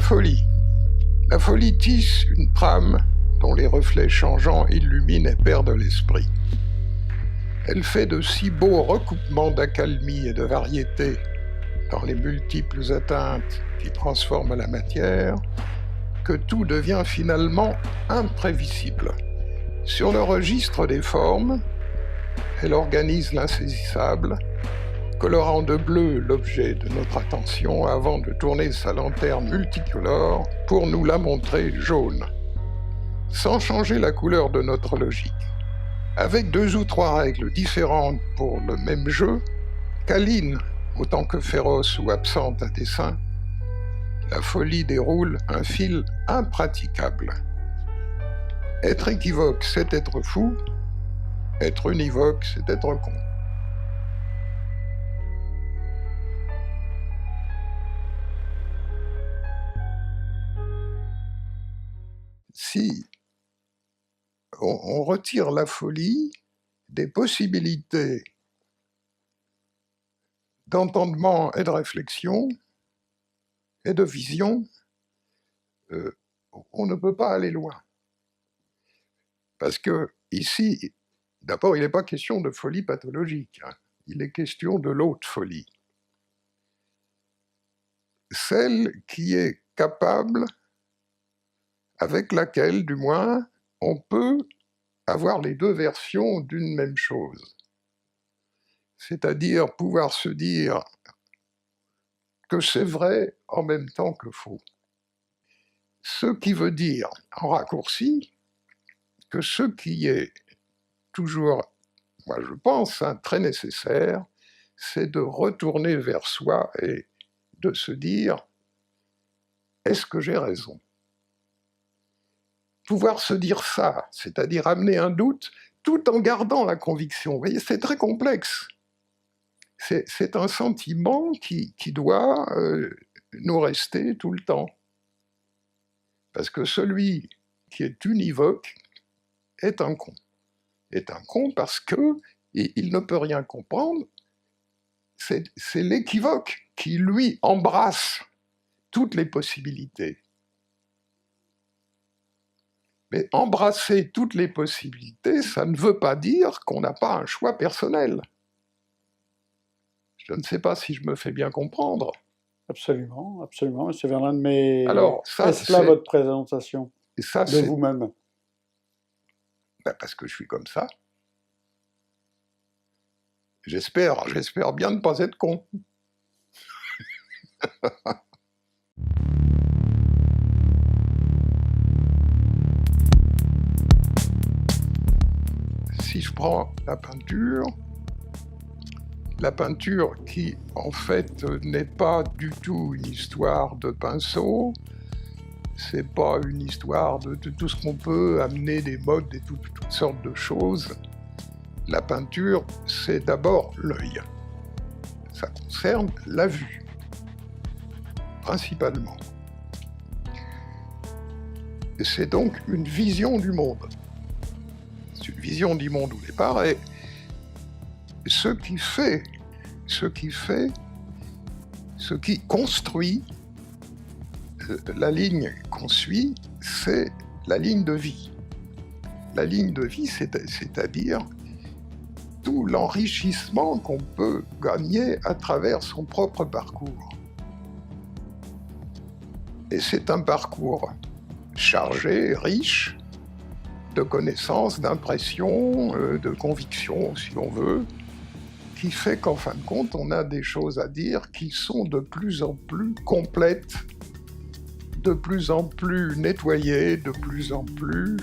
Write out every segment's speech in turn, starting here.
folie. La folie tisse une trame dont les reflets changeants illuminent et perdent l'esprit. Elle fait de si beaux recoupements d'accalmie et de variété dans les multiples atteintes qui transforment la matière, que tout devient finalement imprévisible. Sur le registre des formes, elle organise l'insaisissable, colorant de bleu l'objet de notre attention avant de tourner sa lanterne multicolore pour nous la montrer jaune, sans changer la couleur de notre logique. Avec 2 ou 3 règles différentes pour le même jeu, câline autant que féroce ou absente à dessein, la folie déroule un fil impraticable. Être équivoque, c'est être fou. Être univoque, c'est être con. Si on retire la folie des possibilités d'entendement et de réflexion et de vision, on ne peut pas aller loin. Parce que ici, d'abord, il n'est pas question de folie pathologique, hein. Il est question de l'autre folie. Celle qui est capable, avec laquelle, du moins, on peut avoir les 2 versions d'une même chose. C'est-à-dire pouvoir se dire que c'est vrai en même temps que faux. Ce qui veut dire, en raccourci, que ce qui est toujours, moi je pense, très nécessaire, c'est de retourner vers soi et de se dire « est-ce que j'ai raison ?» Pouvoir se dire ça, c'est-à-dire amener un doute tout en gardant la conviction. Vous voyez, c'est très complexe. C'est un sentiment qui doit nous rester tout le temps. Parce que celui qui est univoque est un con. Est un con parce qu'il ne peut rien comprendre. C'est l'équivoque qui, lui, embrasse toutes les possibilités. Mais embrasser toutes les possibilités, ça ne veut pas dire qu'on n'a pas un choix personnel. Je ne sais pas si je me fais bien comprendre. Absolument, absolument, M. Verlaine, mais est-ce là votre présentation ça, de vous-même? Ben parce que je suis comme ça. J'espère bien ne pas être con. Si je prends la peinture qui, en fait, n'est pas du tout une histoire de pinceau, c'est pas une histoire de tout ce qu'on peut amener des modes et toutes sortes de choses. La peinture, c'est d'abord l'œil. Ça concerne la vue, principalement. Et c'est donc une vision du monde. C'est une vision du monde au départ, et ce qui construit la ligne qu'on suit, c'est la ligne de vie. La ligne de vie, c'est-à-dire tout l'enrichissement qu'on peut gagner à travers son propre parcours. Et c'est un parcours chargé, riche, de connaissances, d'impressions, de convictions, si on veut, qui fait qu'en fin de compte, on a des choses à dire qui sont de plus en plus complètes, de plus en plus nettoyées, de plus en plus,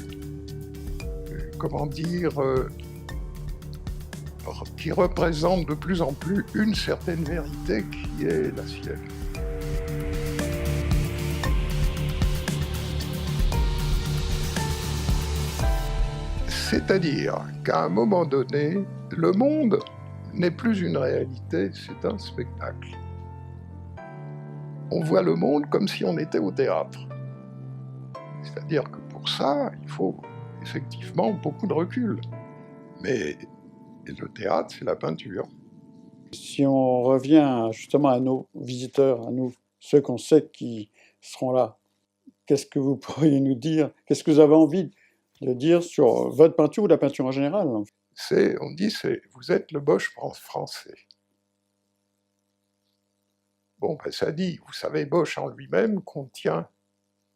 qui représentent de plus en plus une certaine vérité qui est la sienne. C'est-à-dire qu'à un moment donné, le monde n'est plus une réalité, c'est un spectacle. On voit le monde comme si on était au théâtre. C'est-à-dire que pour ça, il faut effectivement beaucoup de recul. Mais le théâtre, c'est la peinture. Si on revient justement à nos visiteurs, à nous, ceux qu'on sait qui seront là. Qu'est-ce que vous pourriez nous dire? Qu'est-ce que vous avez envie de dire sur votre peinture ou la peinture en général? On dit, vous êtes le Bosch français. Bon, ben ça dit, vous savez, Bosch en lui-même contient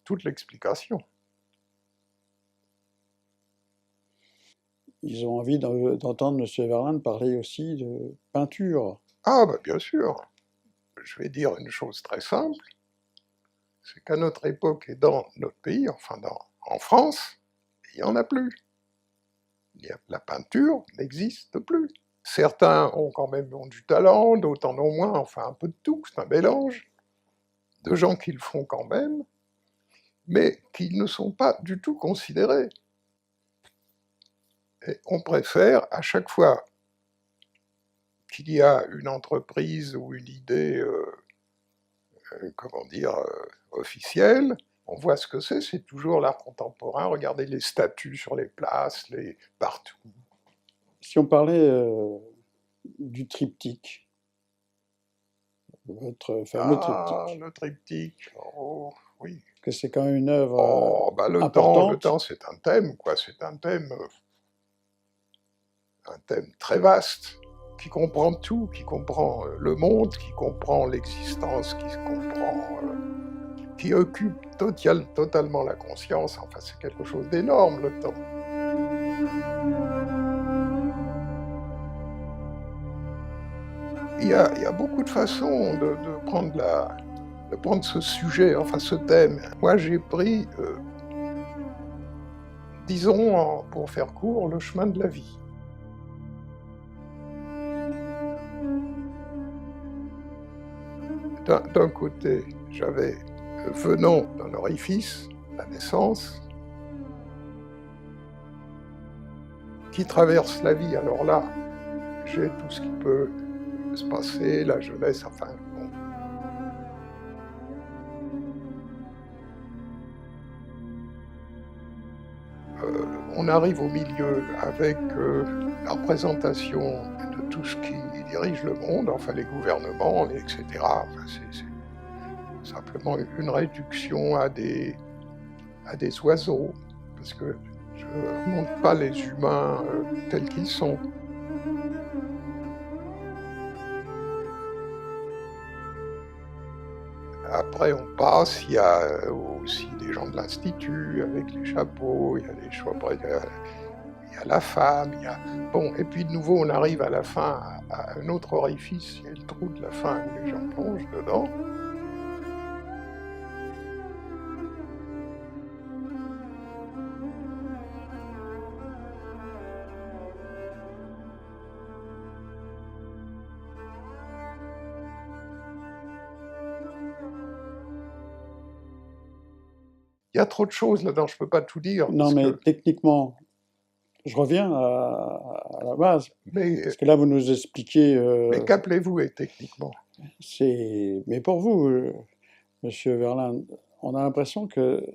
toute l'explication. Ils ont envie d'entendre M. Verlaine parler aussi de peinture. Ah, ben bien sûr. Je vais dire une chose très simple, c'est qu'à notre époque et dans notre pays, enfin en France, il n'y en a plus. La peinture n'existe plus. Certains ont quand même du talent, d'autres en ont moins, enfin un peu de tout, c'est un mélange de gens qui le font quand même, mais qui ne sont pas du tout considérés. Et on préfère, à chaque fois qu'il y a une entreprise ou une idée, comment dire, officielle, on voit ce que c'est toujours l'art contemporain, regardez les statues sur les places, partout. Si on parlait du triptyque, votre fameux triptyque. Le triptyque, oh, oui. Que c'est quand même une œuvre le importante. temps, c'est un thème, quoi. C'est un thème très vaste, qui comprend tout, qui comprend le monde, qui comprend l'existence, qui occupe totalement la conscience. Enfin, c'est quelque chose d'énorme, le temps. Il y a beaucoup de façons de prendre ce sujet, enfin ce thème. Moi, j'ai pris, disons, pour faire court, le chemin de la vie. D'un côté, j'avais, venant d'un orifice, la naissance, qui traverse la vie. Alors là, j'ai tout ce qui peut se passer, la jeunesse, enfin, bon. On arrive au milieu avec la représentation de tout ce qui dirige le monde, enfin les gouvernements, etc. Enfin, c'est simplement une réduction à des oiseaux, parce que je ne montre pas les humains tels qu'ils sont. Après, on passe, il y a aussi des gens de l'Institut avec les chapeaux, il y a les choix, il y a la femme, il y a... Bon, et puis de nouveau, on arrive à la fin, à un autre orifice, il y a le trou de la fin où les gens plongent dedans. Il y a trop de choses là-dedans, je ne peux pas tout dire. Non, mais techniquement, je reviens à la base. Parce que là, vous nous expliquez... mais qu'appelez-vous techniquement? Mais pour vous, Monsieur Verlaine, on a l'impression que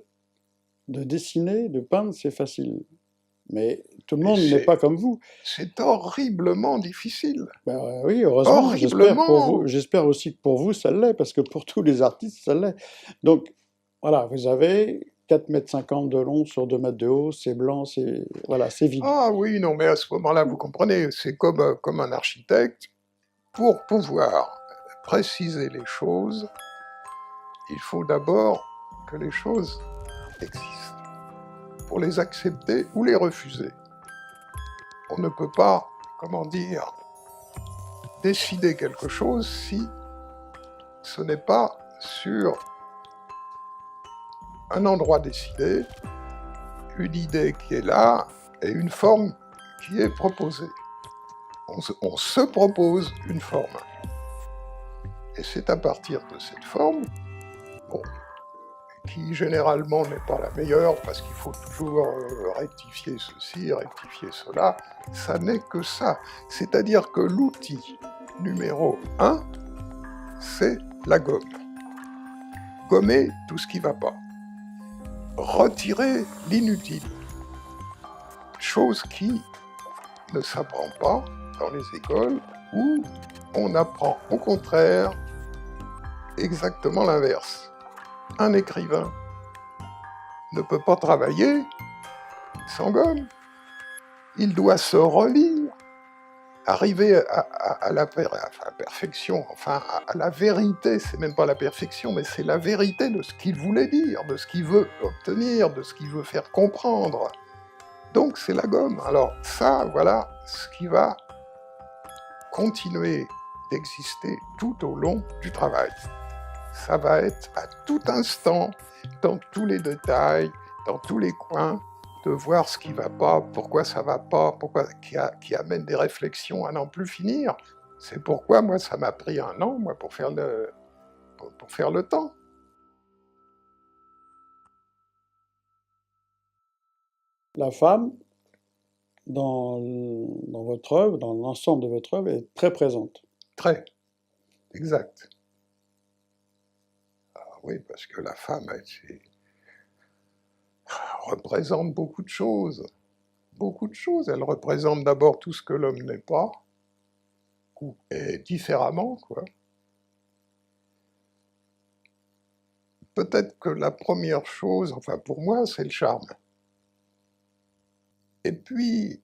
de dessiner, de peindre, c'est facile. Mais tout le monde n'est pas comme vous. C'est horriblement difficile. Ben, oui, heureusement. J'espère aussi que pour vous, ça l'est, parce que pour tous les artistes, ça l'est. Donc, voilà, vous avez 4,50 m de long sur 2 mètres de haut, c'est blanc, c'est vide. Ah oui, non, mais à ce moment-là, vous comprenez, c'est comme un architecte. Pour pouvoir préciser les choses, il faut d'abord que les choses existent, pour les accepter ou les refuser. On ne peut pas, comment dire, décider quelque chose si ce n'est pas sur un endroit décidé, une idée qui est là et une forme qui est proposée. On se propose une forme. Et c'est à partir de cette forme, bon, qui généralement n'est pas la meilleure, parce qu'il faut toujours rectifier ceci, rectifier cela, ça n'est que ça. C'est-à-dire que l'outil numéro 1, c'est la gomme. Gommer tout ce qui ne va pas. Retirer l'inutile. Chose qui ne s'apprend pas dans les écoles, où on apprend au contraire exactement l'inverse. un écrivain ne peut pas travailler sans gomme. Il doit se relire, arriver à la perfection, enfin à la vérité, c'est même pas la perfection, mais c'est la vérité de ce qu'il voulait dire, de ce qu'il veut obtenir, de ce qu'il veut faire comprendre. Donc c'est la gomme. Alors ça, voilà ce qui va continuer d'exister tout au long du travail. Ça va être à tout instant, dans tous les détails, dans tous les coins, de voir ce qui ne va pas, pourquoi ça ne va pas, qui amène des réflexions à n'en plus finir. C'est pourquoi, moi, ça m'a pris 1 an, moi, pour faire le temps. La femme, dans votre œuvre, dans l'ensemble de votre œuvre, est très présente. Très, exact. Ah oui, parce que la femme, elle représente beaucoup de choses. Beaucoup de choses. Elle représente d'abord tout ce que l'homme n'est pas, et différemment, quoi. Peut-être que la première chose, enfin pour moi, c'est le charme. Et puis,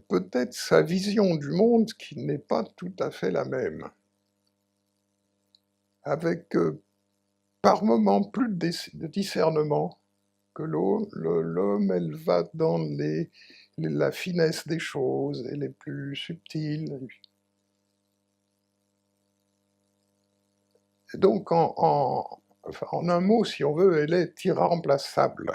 peut-être sa vision du monde qui n'est pas tout à fait la même. Avec, par moments, plus de discernement que l'homme, elle va dans la finesse des choses, elle est plus subtile. Et donc, en un mot, si on veut, elle est irremplaçable.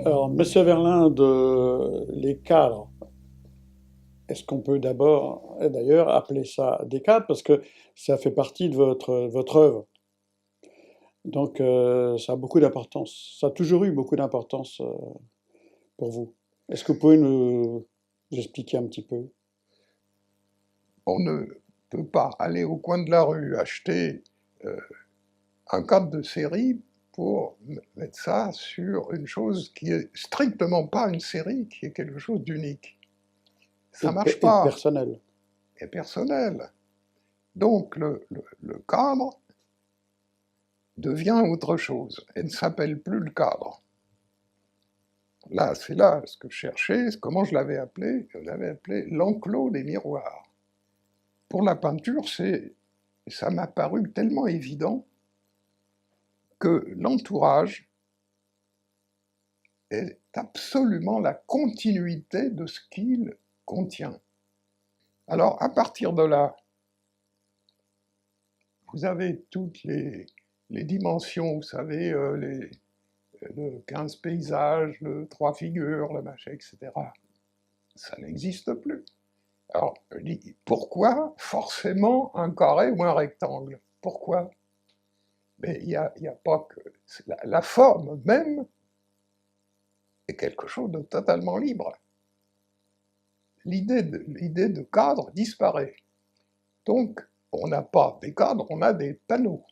Alors, Monsieur Verlinde, les cadres, est-ce qu'on peut d'abord, d'ailleurs, appeler ça des cadres, parce que ça fait partie de votre œuvre. Donc, ça a beaucoup d'importance. Ça a toujours eu beaucoup d'importance pour vous. Est-ce que vous pouvez nous expliquer un petit peu? On ne peut pas aller au coin de la rue acheter un cadre de série pour mettre ça sur une chose qui est strictement pas une série, qui est quelque chose d'unique. Ça marche pas. Et personnel. Et personnel. Donc le cadre devient autre chose, et ne s'appelle plus le cadre. Là, c'est là ce que je cherchais, comment je l'avais appelé? Je l'avais appelé l'enclos des miroirs. Pour la peinture, ça m'a paru tellement évident que l'entourage est absolument la continuité de ce qu'il contient. Alors, à partir de là, vous avez toutes les dimensions, vous savez, le 15 paysages, le 3 figures, le machin, etc. Ça n'existe plus. Alors, je dis, pourquoi forcément un carré ou un rectangle? Pourquoi? Mais il n'y a pas que... La forme même est quelque chose de totalement libre. L'idée de cadre disparaît. Donc, on n'a pas des cadres, on a des panneaux.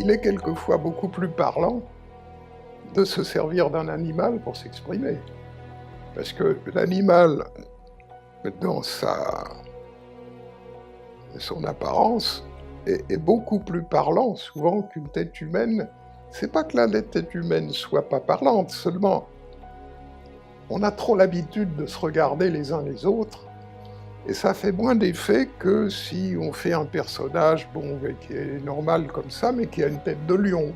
Il est quelquefois beaucoup plus parlant de se servir d'un animal pour s'exprimer. Parce que l'animal, dans son apparence, est beaucoup plus parlant souvent qu'une tête humaine. C'est pas que la tête humaine soit pas parlante, seulement on a trop l'habitude de se regarder les uns les autres, et ça fait moins d'effet que si on fait un personnage, bon, qui est normal comme ça, mais qui a une tête de lion.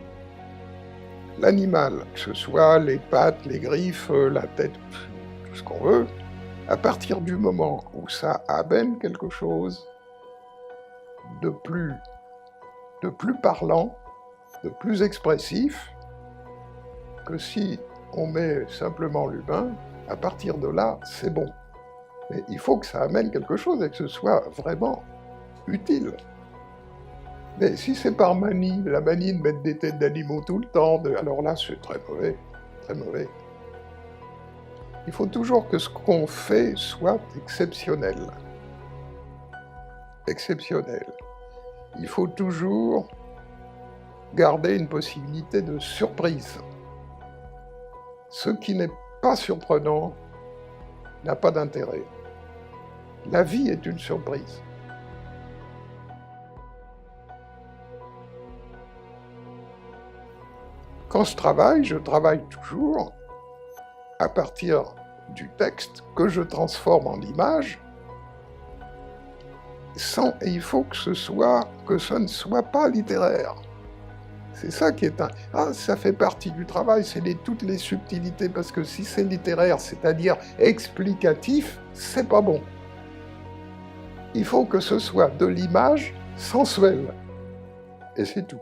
L'animal, que ce soit les pattes, les griffes, la tête, tout ce qu'on veut, à partir du moment où ça amène quelque chose de plus parlant, de plus expressif, que si on met simplement l'humain, à partir de là, c'est bon. Mais il faut que ça amène quelque chose et que ce soit vraiment utile. Mais si c'est par manie, la manie de mettre des têtes d'animaux tout le temps, alors là c'est très mauvais, très mauvais. Il faut toujours que ce qu'on fait soit exceptionnel. Exceptionnel. Il faut toujours garder une possibilité de surprise. Ce qui n'est pas surprenant n'a pas d'intérêt. La vie est une surprise. Quand je travaille toujours à partir du texte que je transforme en image, et il faut que ce ne soit pas littéraire. C'est ça qui est ça fait partie du travail, c'est toutes les subtilités, parce que si c'est littéraire, c'est-à-dire explicatif, c'est pas bon. Il faut que ce soit de l'image sensuelle. Et c'est tout.